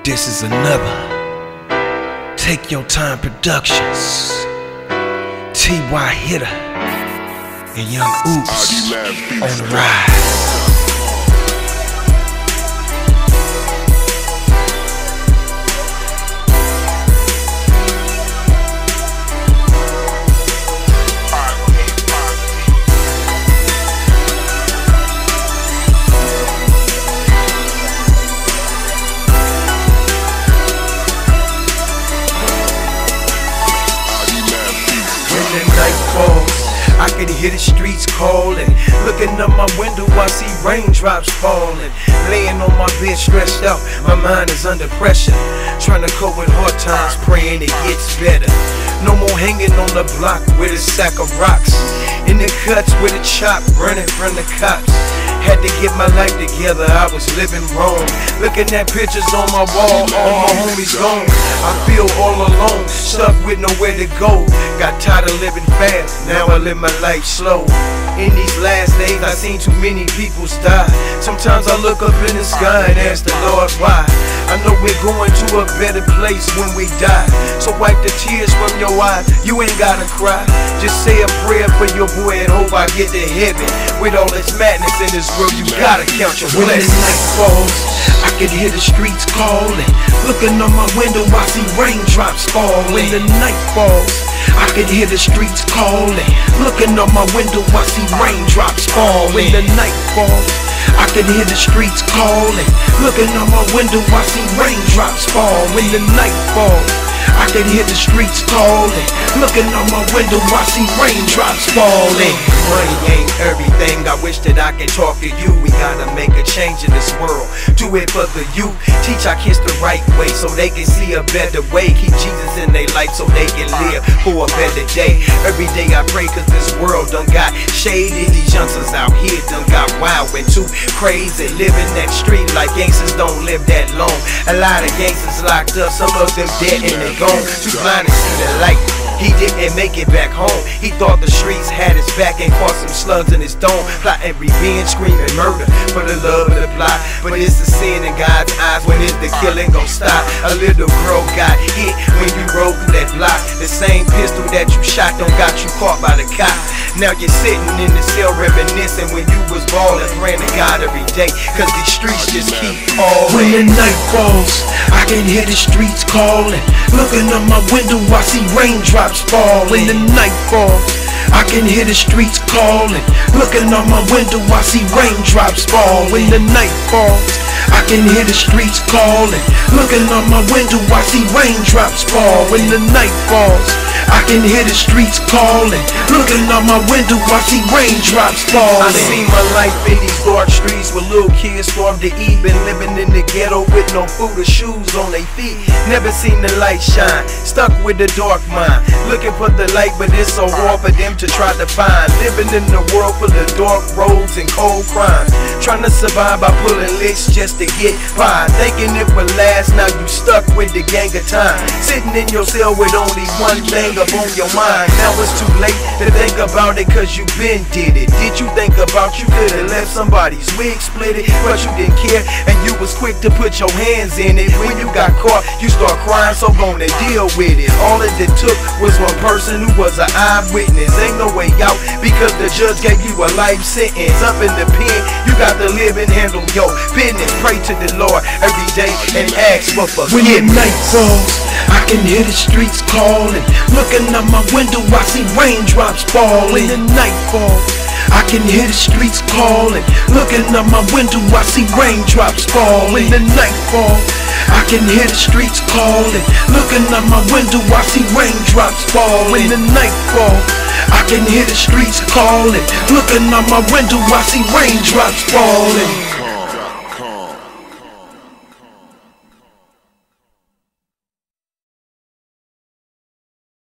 This is another Take Your Time Productions. T.Y.Hitta and Young Oops on the rise. I can hear the streets calling. Looking up my window, I see raindrops falling. Laying on my bed stressed out, my mind is under pressure. Trying to cope with hard times, praying it gets better. No more hanging on the block with a sack of rocks. In the cuts with a chop, running from the cops. Had to get my life together, I was living wrong. Looking at pictures on my wall, all my homies gone. I feel all alone, stuck with nowhere to go. Got tired of living fast, now I live my life slow. In these last days, I seen too many people die. Sometimes I look up in the sky and ask the Lord why. I know we're going to a better place when we die. So wipe the tears from your eyes, you ain't gotta cry. Just say a prayer for your boy and hope I get to heaven. With all this madness in this world, you gotta count your blessings. When the night falls, I can hear the streets calling. Looking on my window, I see raindrops falling. When the night falls, I can hear the streets calling. Looking on my window, I see raindrops falling. When the night falls, I can hear the streets calling. Looking on my window, I see raindrops fall. When the night falls, I can hear the streets calling. Looking on my window, I see raindrops falling. Money ain't everything, I wish that I could talk to you. We gotta make a change in this world, do it for the youth. Teach our kids the right way so they can see a better way. Keep Jesus in their life so they can live for a better day. Every day I pray cause this world done got shaded. These youngsters out here done got wild and too crazy. Living that street like gangsters don't live that long. A lot of gangsters locked up, some of them dead and they gone. Too blind to see the light, he didn't make it back home. He thought the streets had his back and caught some slugs in his dome. Plotting revenge, screaming murder for the love of the plot. But it's the sin in God's eyes, when is the killing gon' stop? A little girl got hit when you rode through that block. The same pistol that you shot done got you caught by the cop. Now you're sitting in the cell reminiscing when you was ballin', praying to God every day, cause these streets just keep calling. When the night falls, I can hear the streets calling. Looking up my window, I see raindrops fall. When the night falls, I can hear the streets calling. Looking on my window, I see raindrops fall. When the night falls, I can hear the streets calling. Looking on my window, I see raindrops fall. When the night falls, I can hear the streets calling. Looking on my window, I see raindrops falling. I see my life in these dark streets where little kids starve to eat. Been living in the ghetto with no food or shoes on their feet. Never seen the light shine, stuck with the dark mind. Looking for the light, but it's so hard for them to try to find. Living in a world full of dark roads and cold crimes. Trying to survive by pulling licks just to get by. Thinking it would last, now you stuck with the gang of time. Sitting in your cell with only one thing up on your mind. Now it's too late to think about it cause you been did it. Did you think about you could've left somebody's wig split it, but you didn't care and you was quick to put your hands in it. When you got caught, you start crying, so gonna deal with it. All it took was one person who was an eyewitness. Ain't no way out because the judge gave you a life sentence. Up in the pen, you got to live and handle your business. Pray to the Lord every day and ask for forgiveness. When the night falls, I can hear the streets calling. Looking out my window, I see raindrops falling. When the night falls, I can hear the streets calling. Looking out my window, I see raindrops falling. When the night falls, I can hear the streets calling. Looking out my window, I see raindrops falling. When the night falls, I can hear the streets calling. Looking out my window, I see raindrops falling.